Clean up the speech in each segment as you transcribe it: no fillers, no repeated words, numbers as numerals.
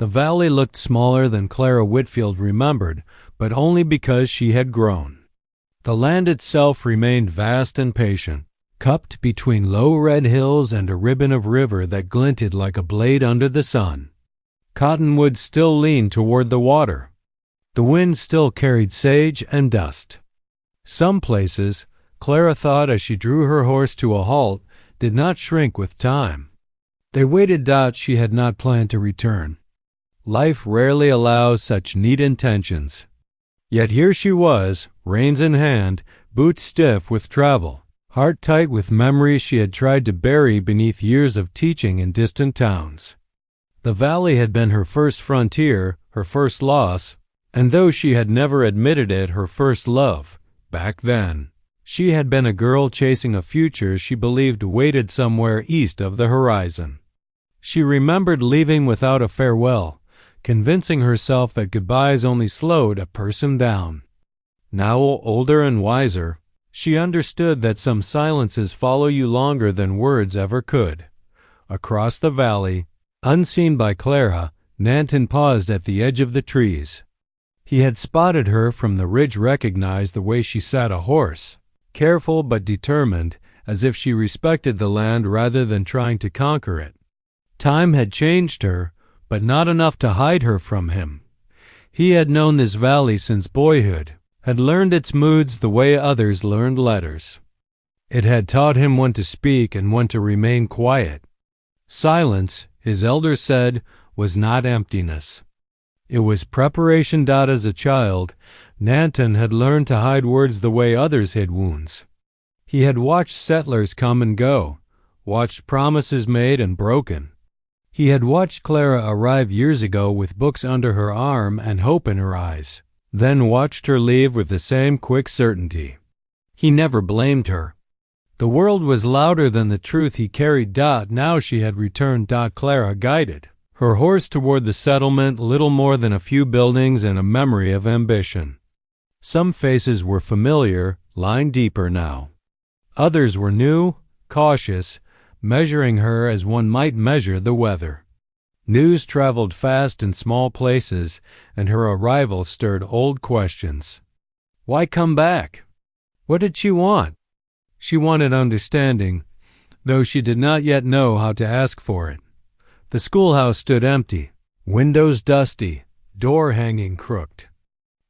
The valley looked smaller than Clara Whitfield remembered, but only because she had grown. The land itself remained vast and patient, cupped between low red hills and a ribbon of river that glinted like a blade under the sun. Cottonwoods still leaned toward the water. The wind still carried sage and dust. Some places, Clara thought as she drew her horse to a halt, did not shrink with time. They waited. She had not planned to return. Life rarely allows such neat intentions. Yet here she was, reins in hand, boots stiff with travel, heart tight with memories she had tried to bury beneath years of teaching in distant towns. The valley had been her first frontier, her first loss, and though she had never admitted it, her first love. Back then, she had been a girl chasing a future she believed waited somewhere east of the horizon. She remembered leaving without a farewell, convincing herself that goodbyes only slowed a person down. Now, older and wiser, she understood that some silences follow you longer than words ever could. Across the valley, unseen by Clara, Nanton paused at the edge of the trees. He had spotted her from the ridge, recognized the way she sat a horse, careful but determined, as if she respected the land rather than trying to conquer it. Time had changed her, but not enough to hide her from him. He had known this valley since boyhood, had learned its moods the way others learned letters. It had taught him when to speak and when to remain quiet. Silence, his elders said, was not emptiness. It was preparation. As a child, Nanton had learned to hide words the way others hid wounds. He had watched settlers come and go, watched promises made and broken. He had watched Clara arrive years ago with books under her arm and hope in her eyes, then watched her leave with the same quick certainty. He never blamed her. The world was louder than the truth he carried. Now she had returned. Clara guided her horse toward the settlement, little more than a few buildings and a memory of ambition. Some faces were familiar, lined deeper now. Others were new, cautious, measuring her as one might measure the weather. News traveled fast in small places, and her arrival stirred old questions. Why come back? What did she want? She wanted understanding, though she did not yet know how to ask for it. The schoolhouse stood empty, windows dusty, door hanging crooked.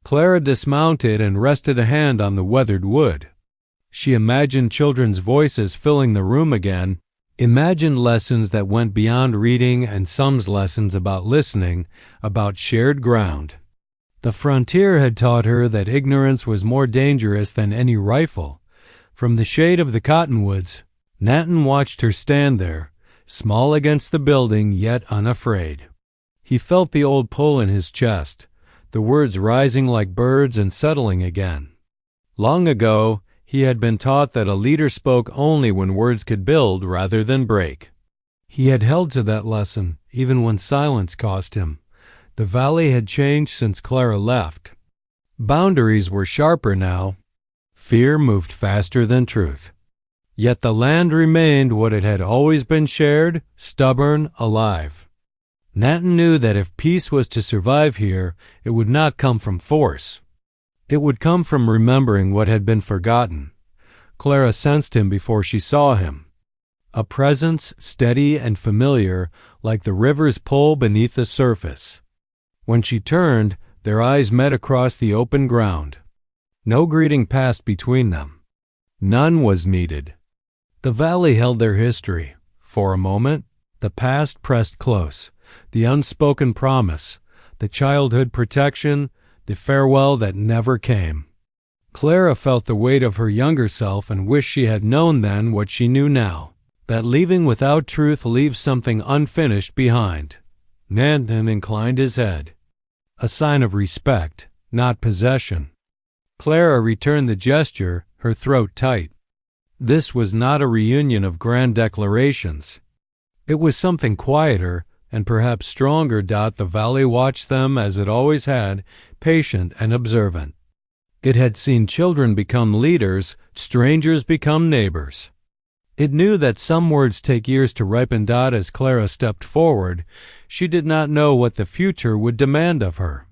Clara dismounted and rested a hand on the weathered wood. She imagined children's voices filling the room again, imagined lessons that went beyond reading and some lessons about listening, about shared ground. The frontier had taught her that ignorance was more dangerous than any rifle. From the shade of the cottonwoods, Nanton watched her stand there, small against the building yet unafraid. He felt the old pull in his chest, the words rising like birds and settling again. Long ago, he had been taught that a leader spoke only when words could build rather than break. He had held to that lesson, even when silence cost him. The valley had changed since Clara left. Boundaries were sharper now. Fear moved faster than truth. Yet the land remained what it had always been: shared, stubborn, alive. Nanton knew that if peace was to survive here, it would not come from force. It would come from remembering what had been forgotten. Clara sensed him before she saw him. A presence steady and familiar, like the river's pull beneath the surface. When she turned, their eyes met across the open ground. No greeting passed between them. None was needed. The valley held their history. For a moment, the past pressed close, the unspoken promise, the childhood protection, the farewell that never came. Clara felt the weight of her younger self and wished she had known then what she knew now, that leaving without truth leaves something unfinished behind. Nanton inclined his head, a sign of respect, not possession. Clara returned the gesture, her throat tight. This was not a reunion of grand declarations. It was something quieter and perhaps stronger. The valley watched them as it always had, patient and observant. It had seen children become leaders, strangers become neighbors. It knew that some words take years to ripen. As Clara stepped forward, she did not know what the future would demand of her.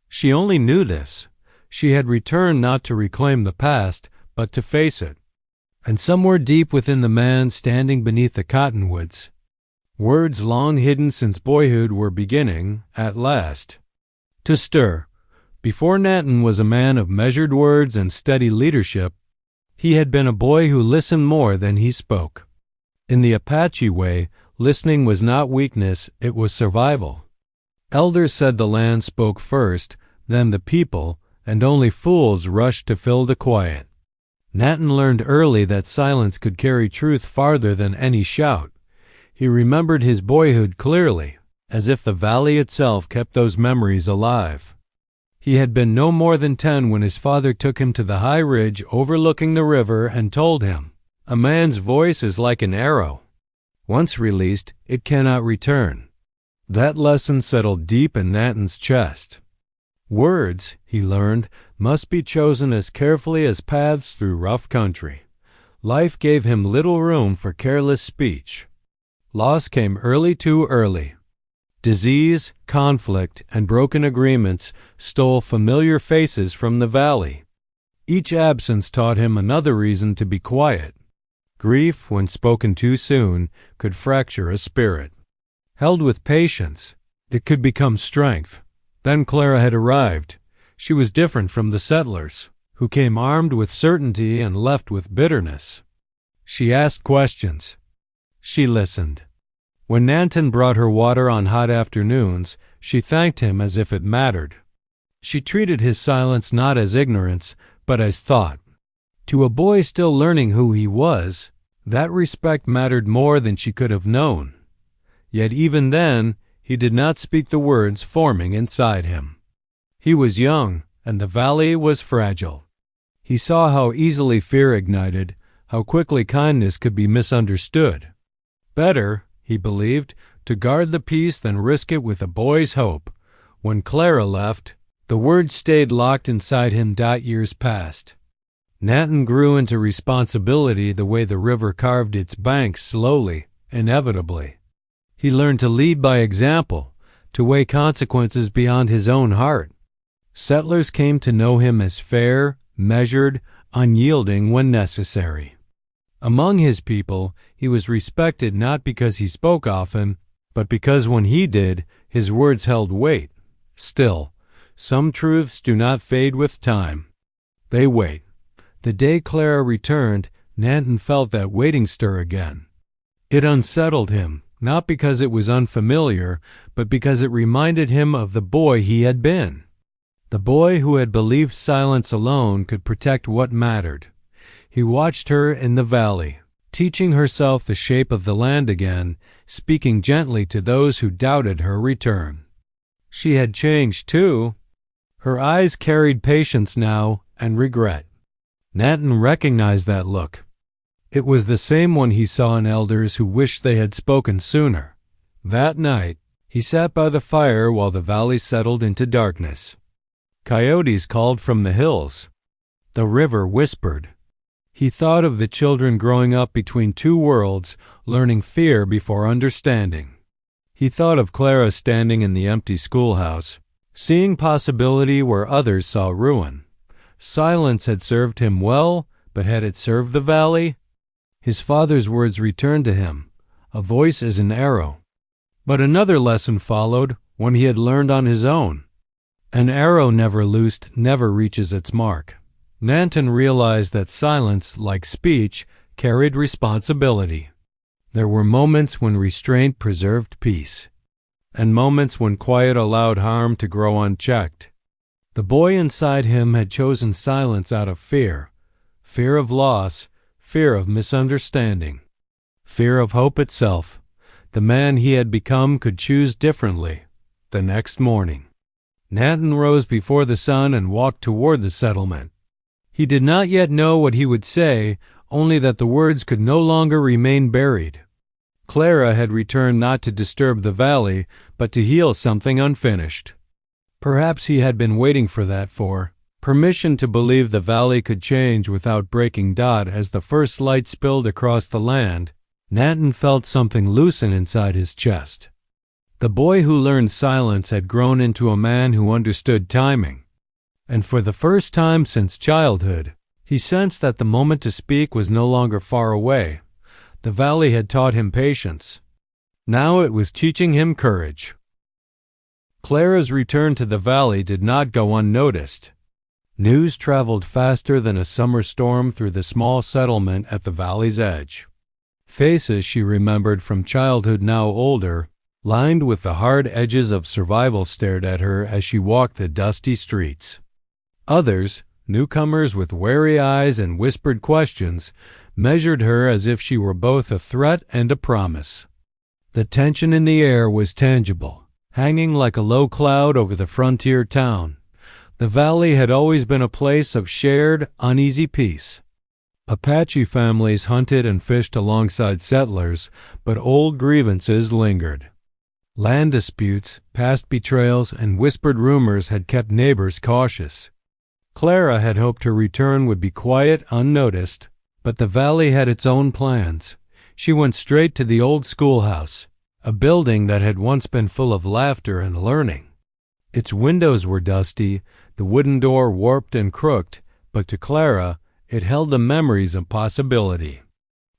She only knew this. She had returned not to reclaim the past, but to face it. And somewhere deep within the man standing beneath the cottonwoods, words long hidden since boyhood were beginning, at last, to stir. Before Nanton was a man of measured words and steady leadership. He had been a boy who listened more than he spoke. In the Apache way, listening was not weakness, it was survival. Elders said the land spoke first, then the people, and only fools rushed to fill the quiet. Nanton learned early that silence could carry truth farther than any shout. He remembered his boyhood clearly, as if the valley itself kept those memories alive. He had been no more than 10 when his father took him to the high ridge overlooking the river and told him, "A man's voice is like an arrow. Once released, it cannot return." That lesson settled deep in Nanton's chest. Words, he learned, must be chosen as carefully as paths through rough country. Life gave him little room for careless speech. Loss came too early. Disease, conflict, and broken agreements stole familiar faces from the valley. Each absence taught him another reason to be quiet. Grief, when spoken too soon, could fracture a spirit. Held with patience, it could become strength. Then Clara had arrived. She was different from the settlers, who came armed with certainty and left with bitterness. She asked questions. She listened. When Nanton brought her water on hot afternoons, she thanked him as if it mattered. She treated his silence not as ignorance, but as thought. To a boy still learning who he was, that respect mattered more than she could have known. Yet even then, he did not speak the words forming inside him. He was young, and the valley was fragile. He saw how easily fear ignited, how quickly kindness could be misunderstood. Better, he believed, to guard the peace than risk it with a boy's hope. When Clara left, the words stayed locked inside him. Years passed. Nanton grew into responsibility the way the river carved its banks slowly, inevitably. He learned to lead by example, to weigh consequences beyond his own heart. Settlers came to know him as fair, measured, unyielding when necessary. Among his people, he was respected not because he spoke often, but because when he did, his words held weight. Still, some truths do not fade with time. They wait. The day Clara returned, Nanton felt that waiting stir again. It unsettled him, not because it was unfamiliar, but because it reminded him of the boy he had been. The boy who had believed silence alone could protect what mattered. He watched her in the valley, teaching herself the shape of the land again, speaking gently to those who doubted her return. She had changed, too. Her eyes carried patience now and regret. Nanton recognized that look. It was the same one he saw in elders who wished they had spoken sooner. That night, he sat by the fire while the valley settled into darkness. Coyotes called from the hills. The river whispered. He thought of the children growing up between two worlds, learning fear before understanding. He thought of Clara standing in the empty schoolhouse, seeing possibility where others saw ruin. Silence had served him well, but had it served the valley? His father's words returned to him. A voice is an arrow. But another lesson followed, one he had learned on his own. An arrow never loosed never reaches its mark. Nanton realized that silence, like speech, carried responsibility. There were moments when restraint preserved peace, and moments when quiet allowed harm to grow unchecked. The boy inside him had chosen silence out of fear of loss, fear of misunderstanding, fear of hope itself. The man he had become could choose differently. The next morning, Nanton rose before the sun and walked toward the settlement. He did not yet know what he would say, only that the words could no longer remain buried. Clara had returned not to disturb the valley, but to heal something unfinished. Perhaps he had been waiting for that for permission to believe the valley could change without breaking. As the first light spilled across the land, Nanton felt something loosen inside his chest. The boy who learned silence had grown into a man who understood timing, and for the first time since childhood, he sensed that the moment to speak was no longer far away. The valley had taught him patience. Now it was teaching him courage. Clara's return to the valley did not go unnoticed. News traveled faster than a summer storm through the small settlement at the valley's edge. Faces she remembered from childhood, now older, lined with the hard edges of survival, stared at her as she walked the dusty streets. Others, newcomers with wary eyes and whispered questions, measured her as if she were both a threat and a promise. The tension in the air was tangible, hanging like a low cloud over the frontier town. The valley had always been a place of shared, uneasy peace. Apache families hunted and fished alongside settlers, but old grievances lingered. Land disputes, past betrayals, and whispered rumors had kept neighbors cautious. Clara had hoped her return would be quiet, unnoticed, but the valley had its own plans. She went straight to the old schoolhouse, a building that had once been full of laughter and learning. Its windows were dusty, the wooden door warped and crooked, but to Clara, it held the memories of possibility.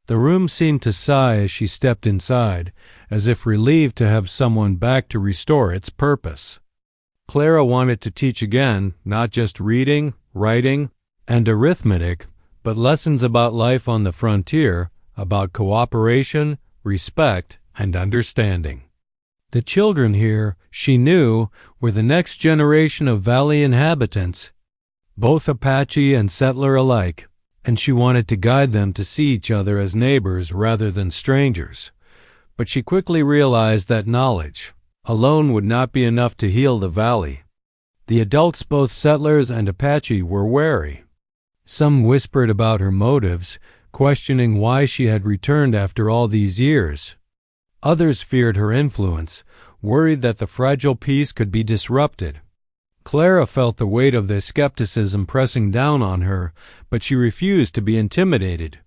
The room seemed to sigh as she stepped inside, as if relieved to have someone back to restore its purpose. Clara wanted to teach again, not just reading, writing, and arithmetic, but lessons about life on the frontier, about cooperation, respect, and understanding. The children here, she knew, were the next generation of valley inhabitants, both Apache and settler alike, and she wanted to guide them to see each other as neighbors rather than strangers. But she quickly realized that knowledge alone would not be enough to heal the valley. The adults, both settlers and Apache, were wary. Some whispered about her motives, questioning why she had returned after all these years. Others feared her influence, worried that the fragile peace could be disrupted. Clara felt the weight of their skepticism pressing down on her, but she refused to be intimidated.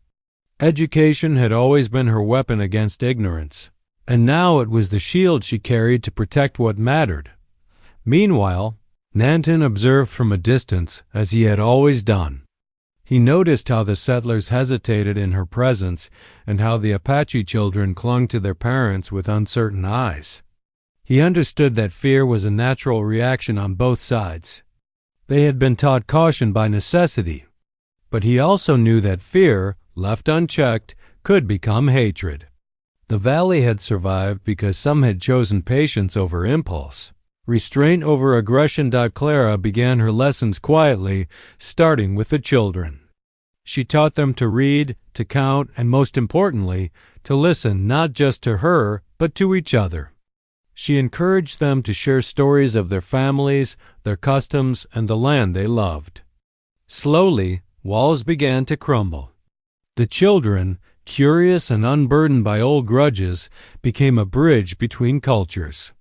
Education had always been her weapon against ignorance, and now it was the shield she carried to protect what mattered. Meanwhile, Nanton observed from a distance, as he had always done. He noticed how the settlers hesitated in her presence and how the Apache children clung to their parents with uncertain eyes. He understood that fear was a natural reaction on both sides. They had been taught caution by necessity, but he also knew that fear, left unchecked, could become hatred. The valley had survived because some had chosen patience over impulse, restraint over aggression. Clara began her lessons quietly, starting with the children. She taught them to read, to count, and most importantly, to listen not just to her, but to each other. She encouraged them to share stories of their families, their customs, and the land they loved. Slowly, walls began to crumble. The children, curious and unburdened by old grudges, became a bridge between cultures.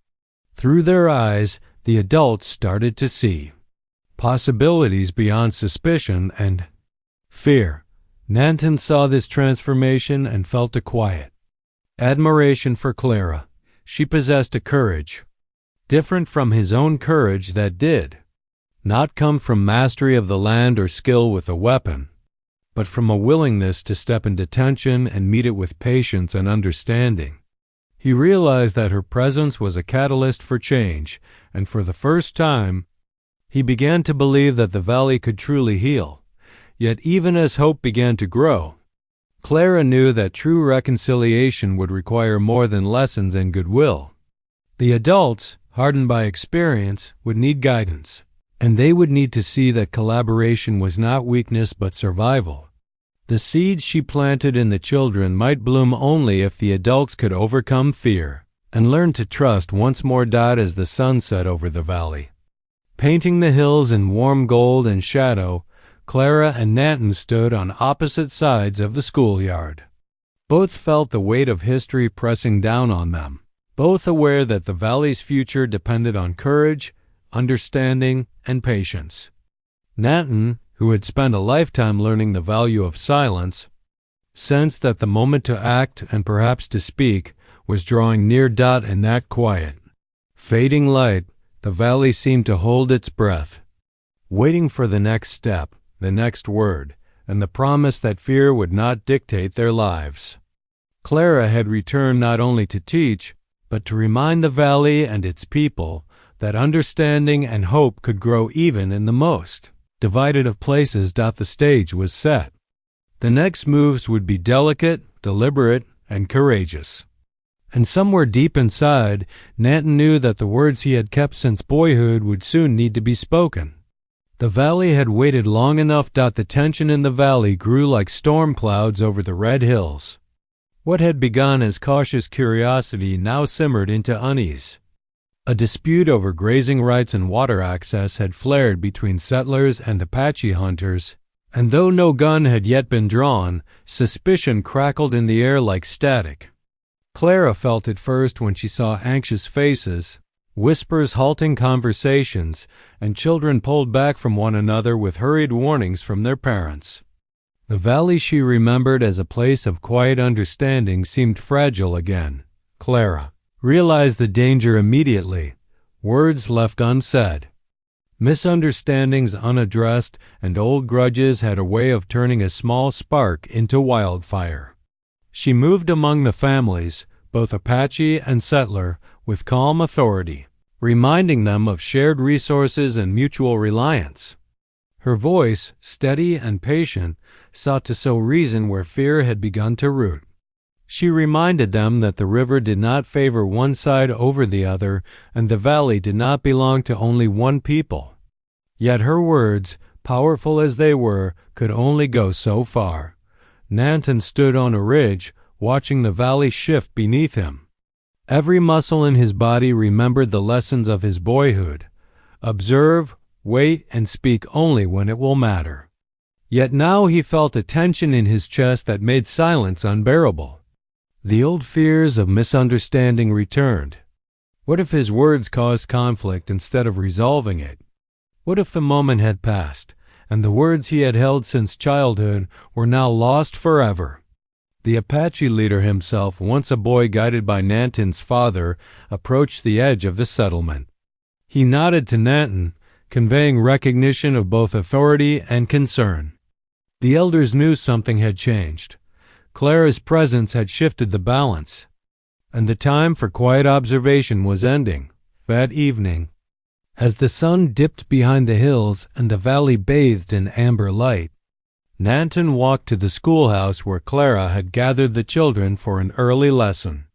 Through their eyes, the adults started to see possibilities beyond suspicion and fear. Nanton saw this transformation and felt a quiet admiration for Clara. She possessed a courage, different from his own courage that did not come from mastery of the land or skill with a weapon, but from a willingness to step into tension and meet it with patience and understanding. He realized that her presence was a catalyst for change, and for the first time, he began to believe that the valley could truly heal. Yet even as hope began to grow, Clara knew that true reconciliation would require more than lessons and goodwill. The adults, hardened by experience, would need guidance, and they would need to see that collaboration was not weakness but survival. The seeds she planted in the children might bloom only if the adults could overcome fear and learn to trust once more. As the sun set over the valley, painting the hills in warm gold and shadow, Clara and Nanton stood on opposite sides of the schoolyard. Both felt the weight of history pressing down on them, both aware that the valley's future depended on courage, understanding, and patience. Nanton, who had spent a lifetime learning the value of silence, sensed that the moment to act and perhaps to speak was drawing near. In that quiet, fading light, the valley seemed to hold its breath, waiting for the next step, the next word, and the promise that fear would not dictate their lives. Clara had returned not only to teach, but to remind the valley and its people that understanding and hope could grow even in the most divided of places. The stage was set. The next moves would be delicate, deliberate, and courageous. And somewhere deep inside, Nanton knew that the words he had kept since boyhood would soon need to be spoken. The valley had waited long enough. The tension in the valley grew like storm clouds over the red hills. What had begun as cautious curiosity now simmered into unease. A dispute over grazing rights and water access had flared between settlers and Apache hunters, and though no gun had yet been drawn, suspicion crackled in the air like static. Clara felt it first when she saw anxious faces, whispers halting conversations, and children pulled back from one another with hurried warnings from their parents. The valley she remembered as a place of quiet understanding seemed fragile again. Clara realized the danger immediately, words left unsaid. Misunderstandings unaddressed and old grudges had a way of turning a small spark into wildfire. She moved among the families, both Apache and settler, with calm authority, reminding them of shared resources and mutual reliance. Her voice, steady and patient, sought to sow reason where fear had begun to root. She reminded them that the river did not favor one side over the other, and the valley did not belong to only one people. Yet her words, powerful as they were, could only go so far. Nanton stood on a ridge, watching the valley shift beneath him. Every muscle in his body remembered the lessons of his boyhood. Observe, wait, and speak only when it will matter. Yet now he felt a tension in his chest that made silence unbearable. The old fears of misunderstanding returned. What if his words caused conflict instead of resolving it? What if the moment had passed, and the words he had held since childhood were now lost forever? The Apache leader himself, once a boy guided by Nanton's father, approached the edge of the settlement. He nodded to Nanton, conveying recognition of both authority and concern. The elders knew something had changed. Clara's presence had shifted the balance, and the time for quiet observation was ending. That evening, as the sun dipped behind the hills and the valley bathed in amber light, Nanton walked to the schoolhouse where Clara had gathered the children for an early lesson.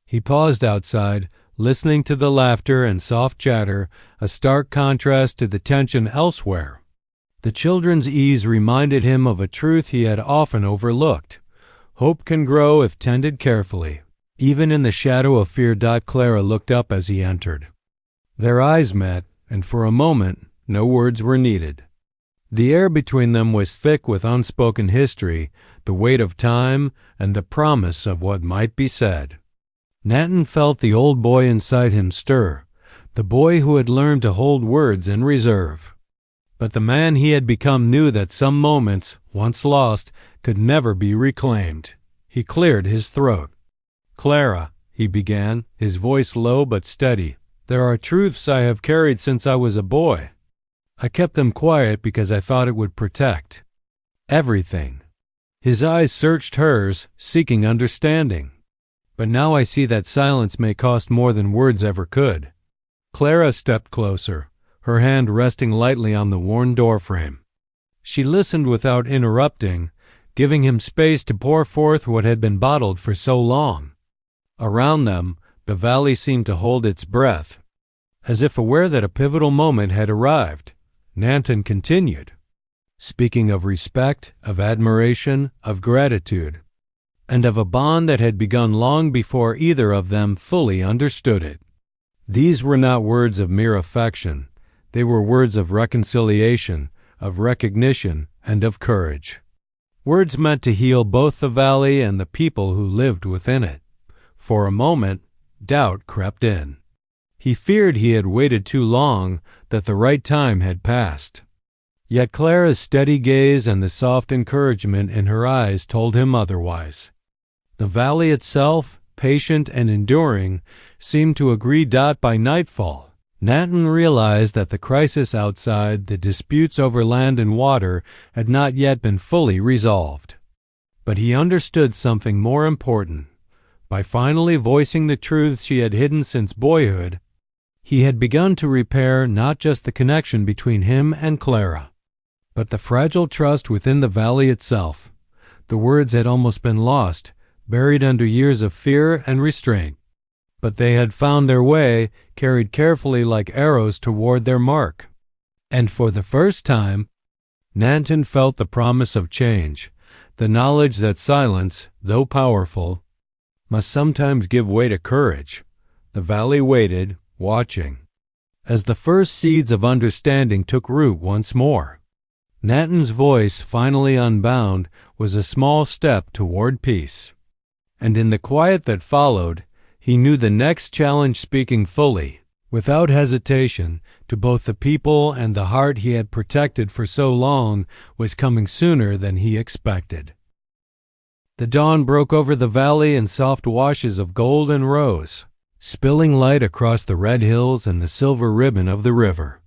He paused outside, listening to the laughter and soft chatter, a stark contrast to the tension elsewhere. The children's ease reminded him of a truth he had often overlooked. Hope can grow if tended carefully, even in the shadow of fear. Clara looked up as he entered. Their eyes met, and for a moment no words were needed. The air between them was thick with unspoken history, the weight of time, and the promise of what might be said. Nanton felt the old boy inside him stir, the boy who had learned to hold words in reserve. But the man he had become knew that some moments, once lost, could never be reclaimed. He cleared his throat. "Clara," he began, his voice low but steady, "there are truths I have carried since I was a boy. I kept them quiet because I thought it would protect everything." His eyes searched hers, seeking understanding. "But now I see that silence may cost more than words ever could." Clara stepped closer, her hand resting lightly on the worn doorframe. She listened without interrupting, giving him space to pour forth what had been bottled for so long. Around them, the valley seemed to hold its breath. As if aware that a pivotal moment had arrived, Nanton continued, speaking of respect, of admiration, of gratitude, and of a bond that had begun long before either of them fully understood it. These were not words of mere affection. They were words of reconciliation, of recognition, and of courage. Words meant to heal both the valley and the people who lived within it. For a moment, doubt crept in. He feared he had waited too long, that the right time had passed. Yet Clara's steady gaze and the soft encouragement in her eyes told him otherwise. The valley itself, patient and enduring, seemed to agree. By nightfall, Nanton realized that the crisis outside, the disputes over land and water, had not yet been fully resolved. But he understood something more important. By finally voicing the truths he had hidden since boyhood, he had begun to repair not just the connection between him and Clara, but the fragile trust within the valley itself. The words had almost been lost, buried under years of fear and restraint. But they had found their way, carried carefully like arrows toward their mark. And for the first time, Nanton felt the promise of change, the knowledge that silence, though powerful, must sometimes give way to courage. The valley waited, watching, as the first seeds of understanding took root once more. Nanton's voice, finally unbound, was a small step toward peace. And in the quiet that followed, he knew the next challenge, speaking fully, without hesitation, to both the people and the heart he had protected for so long, was coming sooner than he expected. The dawn broke over the valley in soft washes of gold and rose, spilling light across the red hills and the silver ribbon of the river.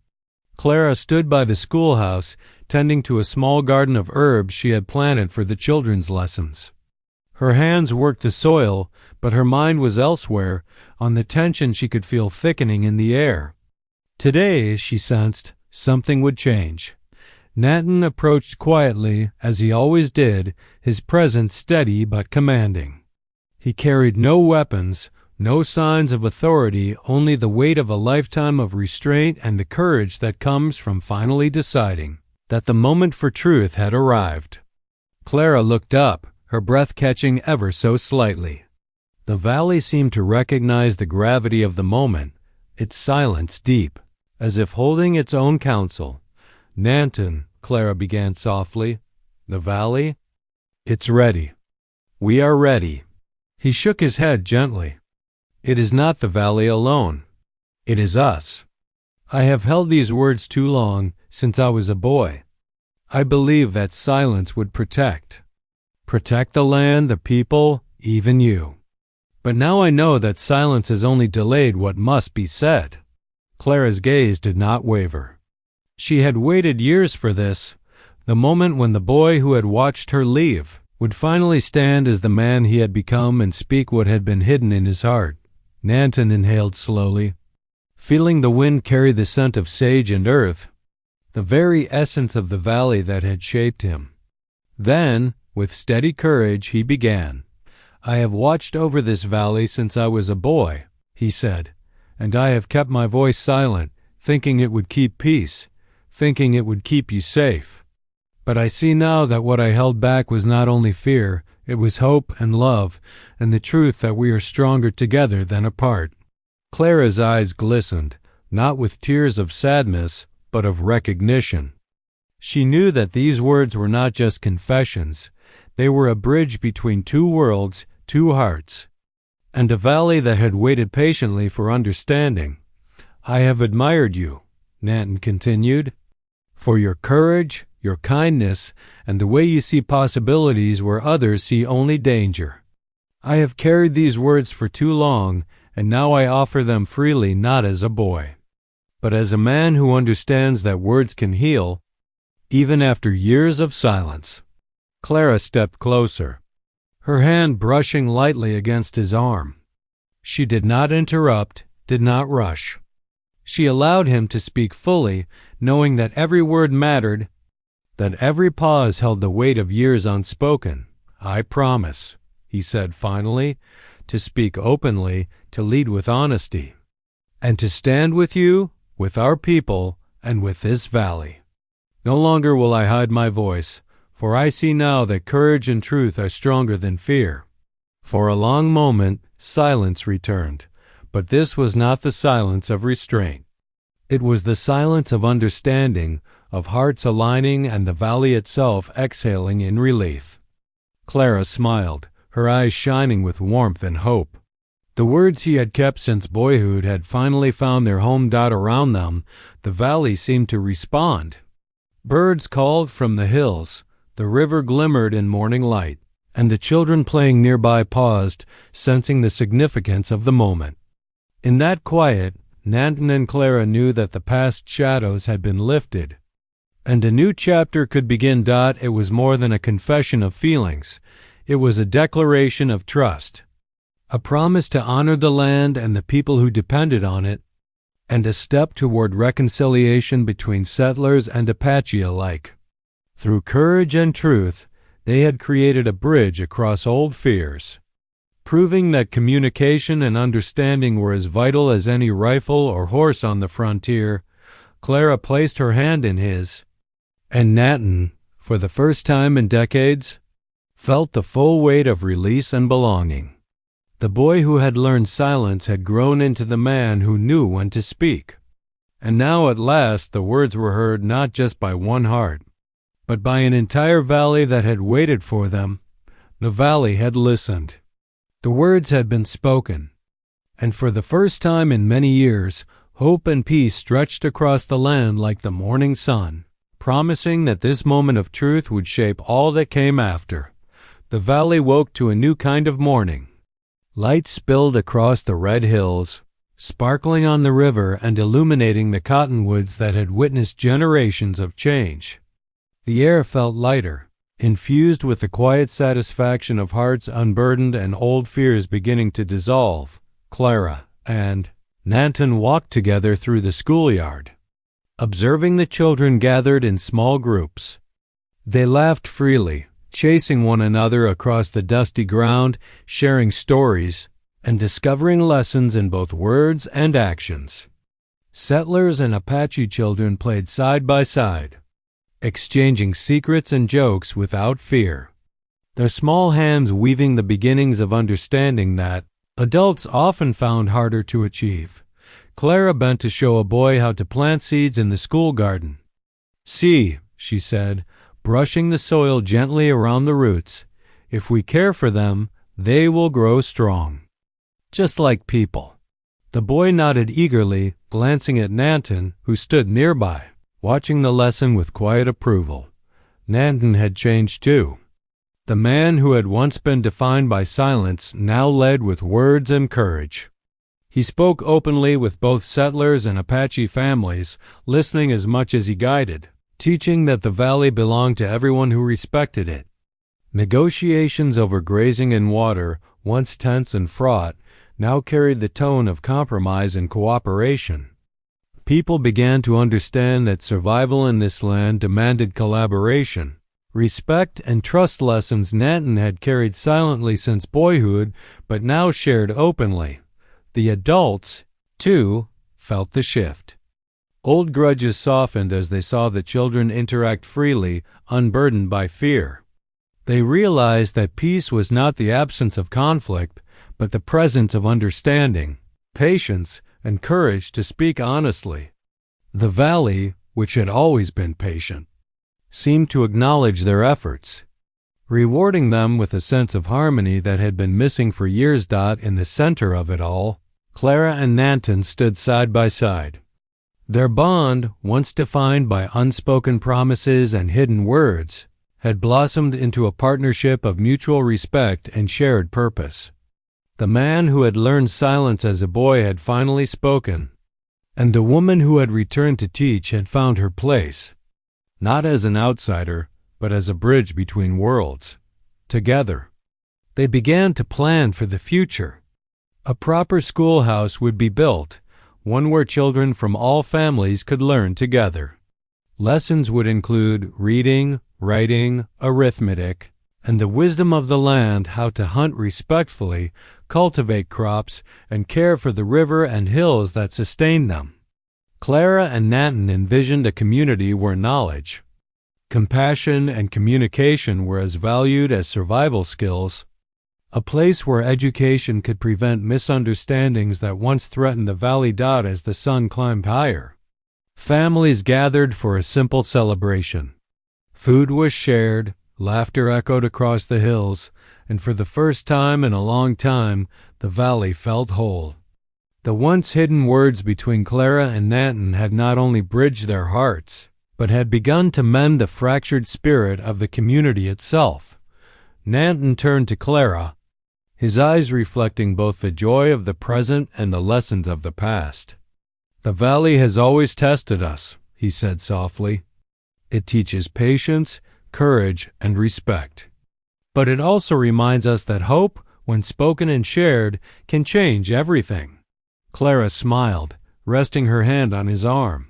Clara stood by the schoolhouse, tending to a small garden of herbs she had planted for the children's lessons. Her hands worked the soil, but her mind was elsewhere, on the tension she could feel thickening in the air. Today, she sensed, something would change. Nanton approached quietly, as he always did, his presence steady but commanding. He carried no weapons, no signs of authority, only the weight of a lifetime of restraint and the courage that comes from finally deciding that the moment for truth had arrived. Clara looked up, her breath catching ever so slightly. The valley seemed to recognize the gravity of the moment, its silence deep, as if holding its own counsel. "Nanton," Clara began softly, "the valley? It's ready. We are ready." He shook his head gently. "It is not the valley alone. It is us. I have held these words too long, since I was a boy. I believe that silence would protect the land, the people, even you. But now I know that silence has only delayed what must be said." Clara's gaze did not waver. She had waited years for this, the moment when the boy who had watched her leave would finally stand as the man he had become and speak what had been hidden in his heart. Nanton inhaled slowly, feeling the wind carry the scent of sage and earth, the very essence of the valley that had shaped him. Then, with steady courage, he began. "I have watched over this valley since I was a boy," he said, "and I have kept my voice silent, thinking it would keep peace, thinking it would keep you safe. But I see now that what I held back was not only fear, it was hope and love, and the truth that we are stronger together than apart." Clara's eyes glistened, not with tears of sadness, but of recognition. She knew that these words were not just confessions. They were a bridge between two worlds, two hearts, and a valley that had waited patiently for understanding. "I have admired you," Nanton continued, "for your courage, your kindness, and the way you see possibilities where others see only danger. I have carried these words for too long, and now I offer them freely, not as a boy, but as a man who understands that words can heal, even after years of silence." Clara stepped closer, her hand brushing lightly against his arm. She did not interrupt, did not rush. She allowed him to speak fully, knowing that every word mattered, that every pause held the weight of years unspoken. "I promise," he said finally, "to speak openly, to lead with honesty, and to stand with you, with our people, and with this valley. No longer will I hide my voice, for I see now that courage and truth are stronger than fear." For a long moment, silence returned, but this was not the silence of restraint. It was the silence of understanding, of hearts aligning and the valley itself exhaling in relief. Clara smiled, her eyes shining with warmth and hope. The words he had kept since boyhood had finally found their home. Around them, the valley seemed to respond. Birds called from the hills, the river glimmered in morning light, and the children playing nearby paused, sensing the significance of the moment. In that quiet, Nanton and Clara knew that the past shadows had been lifted, and a new chapter could begin. It was more than a confession of feelings. It was a declaration of trust, a promise to honor the land and the people who depended on it, and a step toward reconciliation between settlers and Apache alike. Through courage and truth, they had created a bridge across old fears, proving that communication and understanding were as vital as any rifle or horse on the frontier. Clara placed her hand in his, and Nanton, for the first time in decades, felt the full weight of release and belonging. The boy who had learned silence had grown into the man who knew when to speak. And now at last the words were heard not just by one heart, but by an entire valley that had waited for them. The valley had listened. The words had been spoken, and for the first time in many years, hope and peace stretched across the land like the morning sun, promising that this moment of truth would shape all that came after. The valley woke to a new kind of morning. Light spilled across the red hills, sparkling on the river and illuminating the cottonwoods that had witnessed generations of change. The air felt lighter, infused with the quiet satisfaction of hearts unburdened and old fears beginning to dissolve. Clara and Nanton walked together through the schoolyard, observing the children gathered in small groups. They laughed freely, chasing one another across the dusty ground, sharing stories, and discovering lessons in both words and actions. Settlers and Apache children played side by side, exchanging secrets and jokes without fear, their small hands weaving the beginnings of understanding that adults often found harder to achieve. Clara bent to show a boy how to plant seeds in the school garden. "See," she said, brushing the soil gently around the roots, "if we care for them, they will grow strong, just like people." The boy nodded eagerly, glancing at Nanton, who stood nearby, watching the lesson with quiet approval. Nanton had changed too. The man who had once been defined by silence now led with words and courage. He spoke openly with both settlers and Apache families, listening as much as he guided, teaching that the valley belonged to everyone who respected it. Negotiations over grazing and water, once tense and fraught, now carried the tone of compromise and cooperation. People began to understand that survival in this land demanded collaboration. Respect and trust lessons Nanton had carried silently since boyhood, but now shared openly. The adults, too, felt the shift. Old grudges softened as they saw the children interact freely, unburdened by fear. They realized that peace was not the absence of conflict, but the presence of understanding, patience, and courage to speak honestly. The valley, which had always been patient, seemed to acknowledge their efforts, rewarding them with a sense of harmony that had been missing for years. In the center of it all, Clara and Nanton stood side by side. Their bond, once defined by unspoken promises and hidden words, had blossomed into a partnership of mutual respect and shared purpose. The man who had learned silence as a boy had finally spoken, and the woman who had returned to teach had found her place, not as an outsider, but as a bridge between worlds. Together, they began to plan for the future. A proper schoolhouse would be built, one where children from all families could learn together. Lessons would include reading, writing, arithmetic, and the wisdom of the land, how to hunt respectfully, cultivate crops, and care for the river and hills that sustained them. Clara and Nanton envisioned a community where knowledge, compassion, and communication were as valued as survival skills, a place where education could prevent misunderstandings that once threatened the valley. As the sun climbed higher, families gathered for a simple celebration. Food was shared, laughter echoed across the hills, and for the first time in a long time, the valley felt whole. The once hidden words between Clara and Nanton had not only bridged their hearts, but had begun to mend the fractured spirit of the community itself. Nanton turned to Clara, his eyes reflecting both the joy of the present and the lessons of the past. "The valley has always tested us," he said softly. "It teaches patience, courage, and respect. But it also reminds us that hope, when spoken and shared, can change everything." Clara smiled, resting her hand on his arm.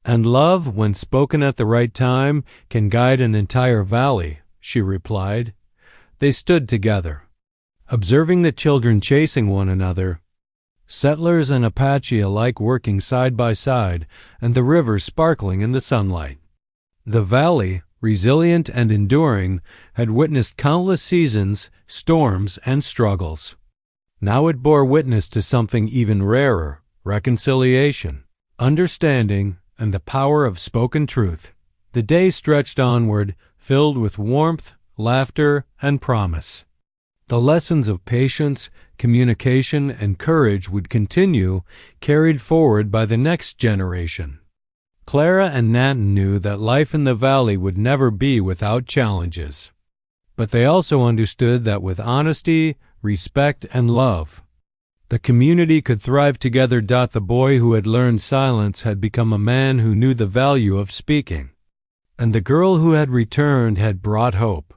"And love, when spoken at the right time, can guide an entire valley," she replied. They stood together, observing the children chasing one another, settlers and Apache alike working side by side, and the river sparkling in the sunlight. The valley, resilient and enduring, had witnessed countless seasons, storms, and struggles. Now it bore witness to something even rarer: reconciliation, understanding, and the power of spoken truth. The day stretched onward, filled with warmth, laughter, and promise. The lessons of patience, communication, and courage would continue, carried forward by the next generation. Clara and Nanton knew that life in the valley would never be without challenges. But they also understood that with honesty, respect, and love, the community could thrive together. The boy who had learned silence had become a man who knew the value of speaking, and the girl who had returned had brought hope,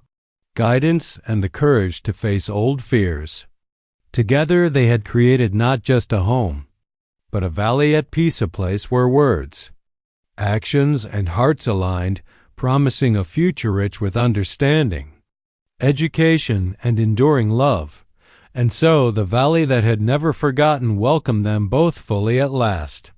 guidance, and the courage to face old fears. Together they had created not just a home, but a valley at peace, a place where words, actions, and hearts aligned, promising a future rich with understanding, education, and enduring love. And so the valley that had never forgotten welcomed them both fully at last.